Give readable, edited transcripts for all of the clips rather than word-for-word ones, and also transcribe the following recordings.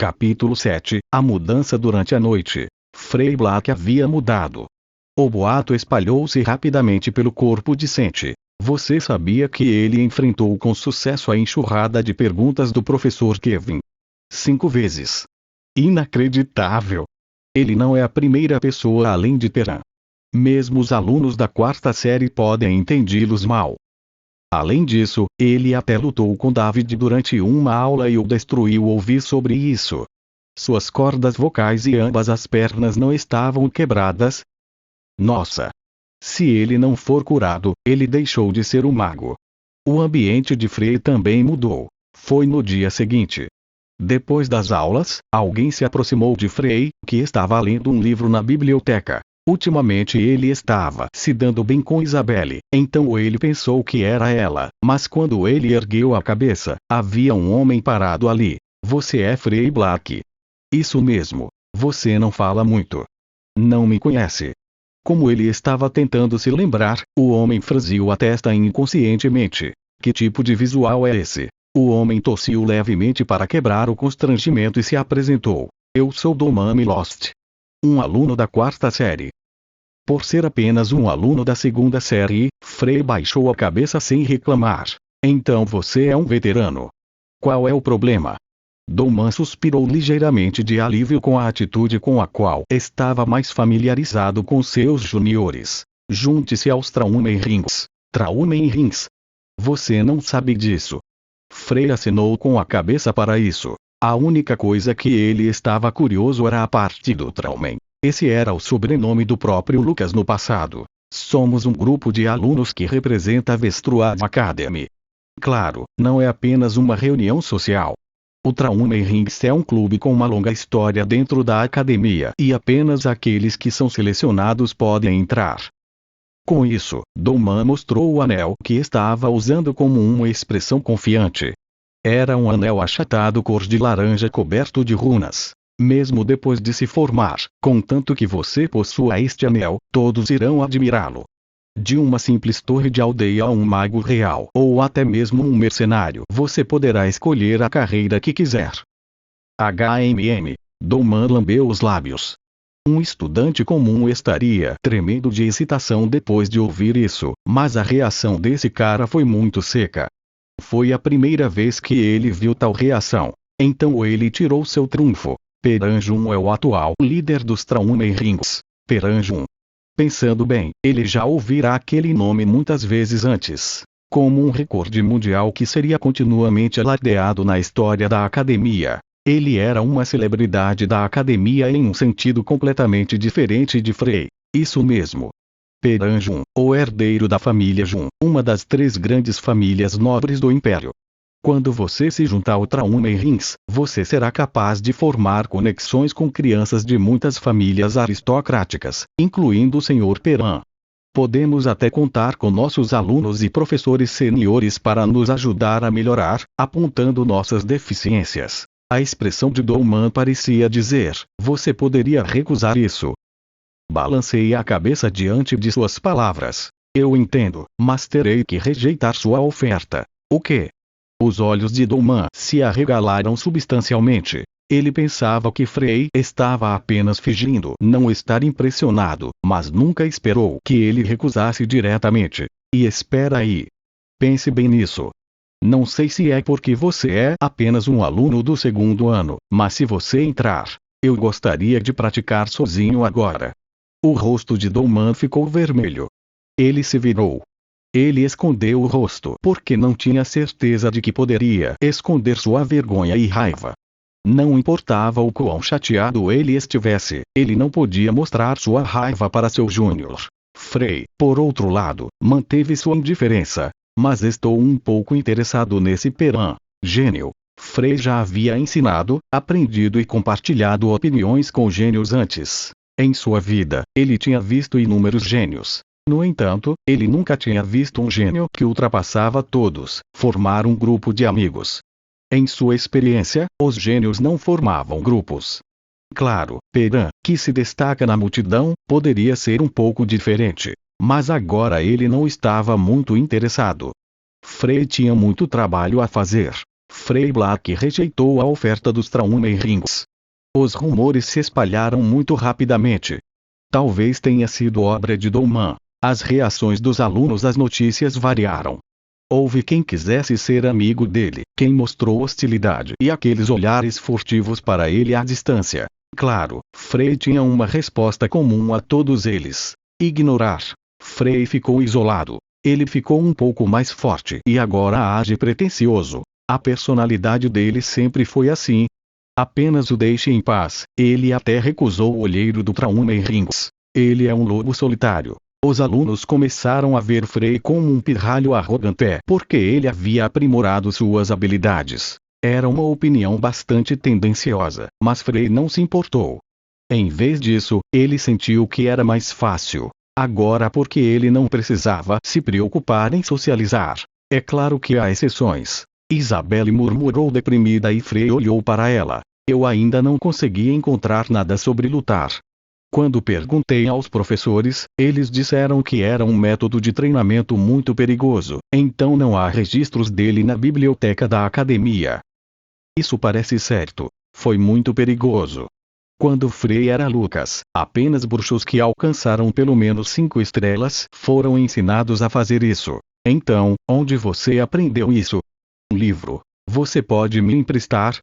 Capítulo 7 A mudança durante a noite. Frei Black havia mudado. O boato espalhou-se rapidamente pelo corpo discente. Você sabia que ele enfrentou com sucesso a enxurrada de perguntas do professor Kevin? 5 vezes. Inacreditável! Ele não é a primeira pessoa além de Perrin. Mesmo os alunos da quarta série podem entendê-los mal. Além disso, ele até lutou com David durante uma aula e o destruiu ouvir sobre isso. Suas cordas vocais e ambas as pernas não estavam quebradas. Nossa! Se ele não for curado, ele deixou de ser um mago. O ambiente de Frei também mudou. Foi no dia seguinte. Depois das aulas, alguém se aproximou de Frei, que estava lendo um livro na biblioteca. Ultimamente ele estava se dando bem com Isabelle, então ele pensou que era ela, mas quando ele ergueu a cabeça, havia um homem parado ali. Você é Frei Black? Isso mesmo. Você não fala muito. Não me conhece. Como ele estava tentando se lembrar, o homem franziu a testa inconscientemente. Que tipo de visual é esse? O homem tossiu levemente para quebrar o constrangimento e se apresentou. Eu sou Domami Lost. Um aluno da quarta série. Por ser apenas um aluno da segunda série, Frei baixou a cabeça sem reclamar. Então você é um veterano. Qual é o problema? Doman suspirou ligeiramente de alívio com a atitude com a qual estava mais familiarizado com seus juniores. Junte-se aos Traumenrings. Traumenrings? Você não sabe disso. Frei acenou com a cabeça para isso. A única coisa que ele estava curioso era a parte do Traumen. Esse era o sobrenome do próprio Lucas no passado. Somos um grupo de alunos que representa a Vestruad Academy. Claro, não é apenas uma reunião social. O Traumenrings é um clube com uma longa história dentro da academia e apenas aqueles que são selecionados podem entrar. Com isso, Doman mostrou o anel que estava usando como uma expressão confiante. Era um anel achatado cor de laranja coberto de runas. Mesmo depois de se formar, contanto que você possua este anel, todos irão admirá-lo. De uma simples torre de aldeia a um mago real ou até mesmo um mercenário, você poderá escolher a carreira que quiser. Doman lambeu os lábios. Um estudante comum estaria tremendo de excitação depois de ouvir isso, mas a reação desse cara foi muito seca. Foi a primeira vez que ele viu tal reação. Então ele tirou seu trunfo. Peranjum é o atual líder dos Traumenrings. Peranjum. Pensando bem, ele já ouvira aquele nome muitas vezes antes. Como um recorde mundial que seria continuamente alardeado na história da academia. Ele era uma celebridade da academia em um sentido completamente diferente de Frei. Isso mesmo. Peranjum, o herdeiro da família Jun, uma das 3 grandes famílias nobres do Império. Quando você se juntar ao Traumenrings, você será capaz de formar conexões com crianças de muitas famílias aristocráticas, incluindo o Sr. Perrin. Podemos até contar com nossos alunos e professores seniores para nos ajudar a melhorar, apontando nossas deficiências. A expressão de Doman parecia dizer, você poderia recusar isso. Balancei a cabeça diante de suas palavras. Eu entendo, mas terei que rejeitar sua oferta. O quê? Os olhos de Doman se arregalaram substancialmente. Ele pensava que Frei estava apenas fingindo não estar impressionado, mas nunca esperou que ele recusasse diretamente. E espera aí. Pense bem nisso. Não sei se é porque você é apenas um aluno do 2º ano, mas se você entrar, eu gostaria de praticar sozinho agora. O rosto de Doman ficou vermelho. Ele se virou. Ele escondeu o rosto porque não tinha certeza de que poderia esconder sua vergonha e raiva. Não importava o quão chateado ele estivesse, ele não podia mostrar sua raiva para seu júnior. Frei, por outro lado, manteve sua indiferença. Mas estou um pouco interessado nesse Perrin, gênio. Frei já havia ensinado, aprendido e compartilhado opiniões com gênios antes. Em sua vida, ele tinha visto inúmeros gênios. No entanto, ele nunca tinha visto um gênio que ultrapassava todos, formar um grupo de amigos. Em sua experiência, os gênios não formavam grupos. Claro, Perrin, que se destaca na multidão, poderia ser um pouco diferente. Mas agora ele não estava muito interessado. Frei tinha muito trabalho a fazer. Frei Black rejeitou a oferta dos Traumerings. Os rumores se espalharam muito rapidamente. Talvez tenha sido obra de Dolman. As reações dos alunos às notícias variaram. Houve quem quisesse ser amigo dele, quem mostrou hostilidade e aqueles olhares furtivos para ele à distância. Claro, Frei tinha uma resposta comum a todos eles: ignorar. Frei ficou isolado. Ele ficou um pouco mais forte e agora age pretensioso. A personalidade dele sempre foi assim. Apenas o deixe em paz. Ele até recusou o olheiro do Traumerings. Ele é um lobo solitário. Os alunos começaram a ver Frei como um pirralho arrogante porque ele havia aprimorado suas habilidades. Era uma opinião bastante tendenciosa, mas Frei não se importou. Em vez disso, ele sentiu que era mais fácil. Agora porque ele não precisava se preocupar em socializar. É claro que há exceções. Isabelle murmurou deprimida e Frei olhou para ela. Eu ainda não consegui encontrar nada sobre lutar. Quando perguntei aos professores, eles disseram que era um método de treinamento muito perigoso, então não há registros dele na biblioteca da academia. Isso parece certo. Foi muito perigoso. Quando Frei era Lucas, apenas bruxos que alcançaram pelo menos 5 estrelas foram ensinados a fazer isso. Então, onde você aprendeu isso? Um livro. Você pode me emprestar?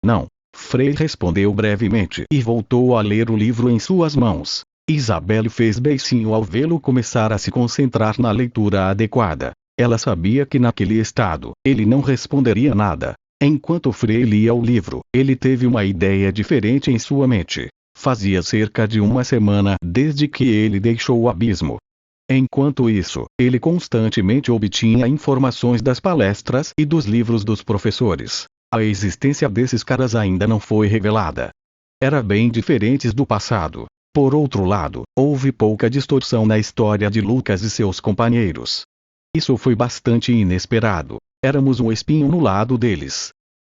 Não. Frei respondeu brevemente e voltou a ler o livro em suas mãos. Isabelle fez beicinho ao vê-lo começar a se concentrar na leitura adequada. Ela sabia que naquele estado, ele não responderia nada. Enquanto Frei lia o livro, ele teve uma ideia diferente em sua mente. Fazia cerca de uma semana desde que ele deixou o abismo. Enquanto isso, ele constantemente obtinha informações das palestras e dos livros dos professores. A existência desses caras ainda não foi revelada. Era bem diferente do passado. Por outro lado, houve pouca distorção na história de Lucas e seus companheiros. Isso foi bastante inesperado. Éramos um espinho no lado deles.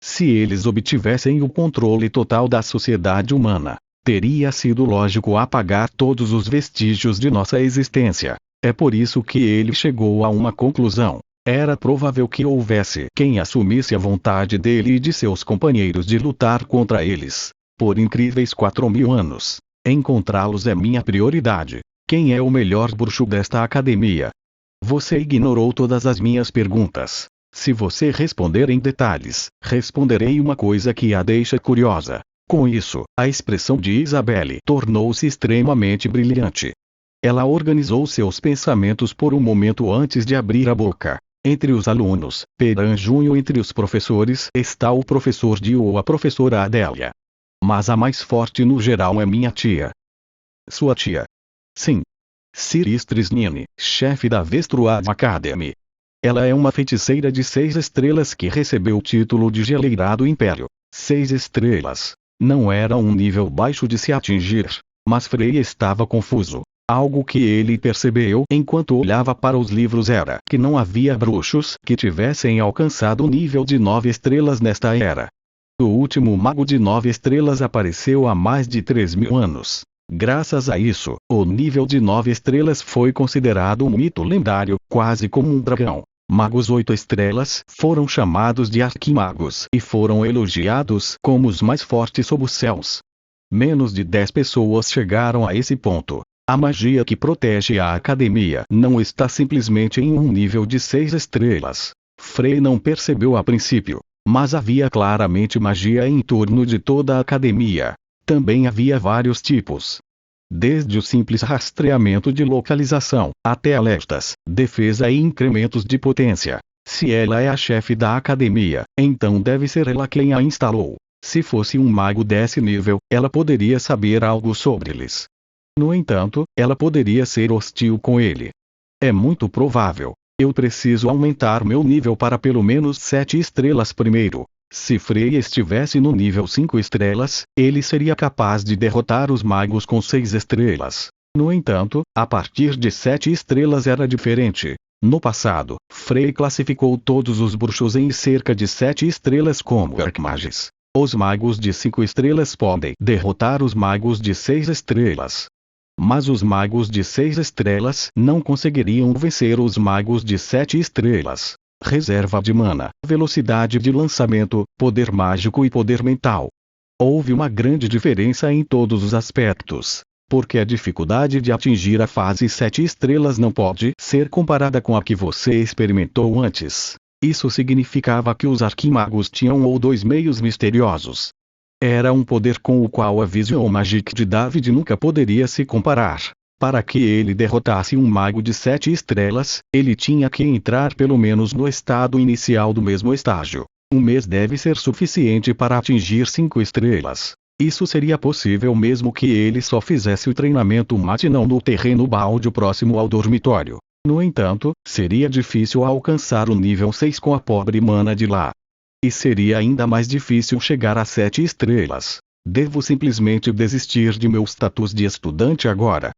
Se eles obtivessem o controle total da sociedade humana, teria sido lógico apagar todos os vestígios de nossa existência. É por isso que ele chegou a uma conclusão. Era provável que houvesse quem assumisse a vontade dele e de seus companheiros de lutar contra eles. Por incríveis 4.000 anos. Encontrá-los é minha prioridade. Quem é o melhor bruxo desta academia? Você ignorou todas as minhas perguntas. Se você responder em detalhes, responderei uma coisa que a deixa curiosa. Com isso, a expressão de Isabelle tornou-se extremamente brilhante. Ela organizou seus pensamentos por um momento antes de abrir a boca. Entre os alunos, Peranjunho entre os professores está o professor Dio ou a professora Adélia. Mas a mais forte no geral é minha tia. Sua tia? Sim. Ciristris Nini, chefe da Vestruad Academy. Ela é uma feiticeira de 6 estrelas que recebeu o título de Geleira do Império. 6 estrelas. Não era um nível baixo de se atingir. Mas Frei estava confuso. Algo que ele percebeu enquanto olhava para os livros era que não havia bruxos que tivessem alcançado o nível de 9 estrelas nesta era. O último mago de 9 estrelas apareceu há mais de 3.000 anos. Graças a isso, o nível de 9 estrelas foi considerado um mito lendário, quase como um dragão. Magos 8 estrelas foram chamados de arquimagos e foram elogiados como os mais fortes sob os céus. Menos de 10 pessoas chegaram a esse ponto. A magia que protege a academia não está simplesmente em um nível de 6 estrelas. Frei não percebeu a princípio, mas havia claramente magia em torno de toda a academia. Também havia vários tipos. Desde o simples rastreamento de localização, até alertas, defesa e incrementos de potência. Se ela é a chefe da academia, então deve ser ela quem a instalou. Se fosse um mago desse nível, ela poderia saber algo sobre eles. No entanto, ela poderia ser hostil com ele. É muito provável. Eu preciso aumentar meu nível para pelo menos 7 estrelas primeiro. Se Frei estivesse no nível 5 estrelas, ele seria capaz de derrotar os magos com 6 estrelas. No entanto, a partir de 7 estrelas era diferente. No passado, Frei classificou todos os bruxos em cerca de 7 estrelas como arquimages. Os magos de 5 estrelas podem derrotar os magos de 6 estrelas. Mas os magos de 6 estrelas não conseguiriam vencer os magos de 7 estrelas. reserva de mana, velocidade de lançamento, poder mágico e poder mental. Houve uma grande diferença em todos os aspectos, porque a dificuldade de atingir a fase 7 estrelas não pode ser comparada com a que você experimentou antes. Isso significava que os arquimagos tinham um ou dois meios misteriosos. Era um poder com o qual a Vision Magic de David nunca poderia se comparar. Para que ele derrotasse um mago de 7 estrelas, ele tinha que entrar pelo menos no estado inicial do mesmo estágio. Um mês deve ser suficiente para atingir 5 estrelas. Isso seria possível mesmo que ele só fizesse o treinamento matinal no terreno baldio próximo ao dormitório. No entanto, seria difícil alcançar o nível 6 com a pobre mana de lá. E seria ainda mais difícil chegar a 7 estrelas. Devo simplesmente desistir de meu status de estudante agora.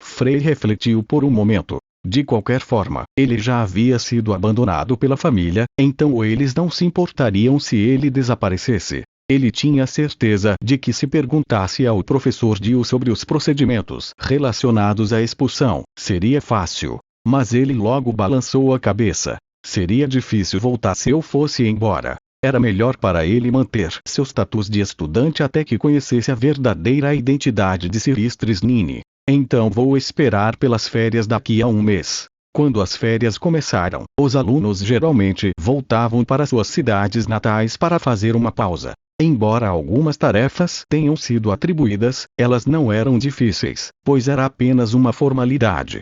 Frey refletiu por um momento. De qualquer forma, ele já havia sido abandonado pela família, então eles não se importariam se ele desaparecesse. Ele tinha certeza de que se perguntasse ao professor Dio sobre os procedimentos relacionados à expulsão, seria fácil. Mas ele logo balançou a cabeça. Seria difícil voltar se eu fosse embora. Era melhor para ele manter seu status de estudante até que conhecesse a verdadeira identidade de Silvestres Nini. Então vou esperar pelas férias daqui a um mês. Quando as férias começaram, os alunos geralmente voltavam para suas cidades natais para fazer uma pausa. Embora algumas tarefas tenham sido atribuídas, elas não eram difíceis, pois era apenas uma formalidade.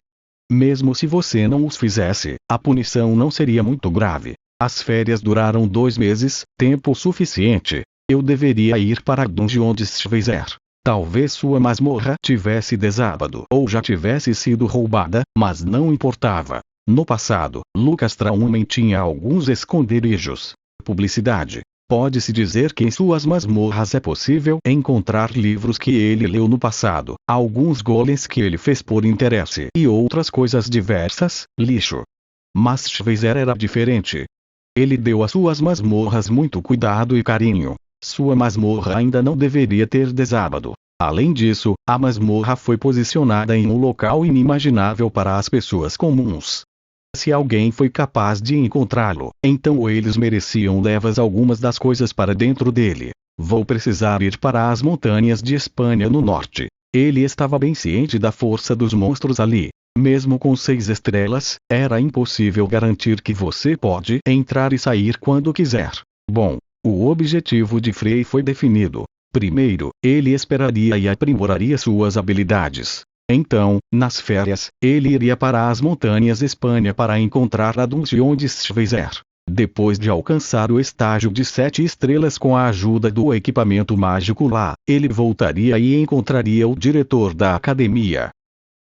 Mesmo se você não os fizesse, a punição não seria muito grave. As férias duraram 2 meses, tempo suficiente. Eu deveria ir para a dungeon de Schweizer. Talvez sua masmorra tivesse desabado ou já tivesse sido roubada, mas não importava. No passado, Lucas Trauman tinha alguns esconderijos. Publicidade. Pode-se dizer que em suas masmorras é possível encontrar livros que ele leu no passado, alguns golems que ele fez por interesse e outras coisas diversas, lixo. Mas Schweizer era diferente. Ele deu às suas masmorras muito cuidado e carinho. Sua masmorra ainda não deveria ter desabado. Além disso, a masmorra foi posicionada em um local inimaginável para as pessoas comuns. Se alguém foi capaz de encontrá-lo, então eles mereciam levar algumas das coisas para dentro dele. Vou precisar ir para as montanhas de Espanha no norte. Ele estava bem ciente da força dos monstros ali. Mesmo com 6 estrelas, era impossível garantir que você pode entrar e sair quando quiser. Bom, o objetivo de Frey foi definido. Primeiro, ele esperaria e aprimoraria suas habilidades. Então, nas férias, ele iria para as montanhas Espanha para encontrar a dungeon de Schweizer. Depois de alcançar o estágio de 7 estrelas com a ajuda do equipamento mágico lá, ele voltaria e encontraria o diretor da academia.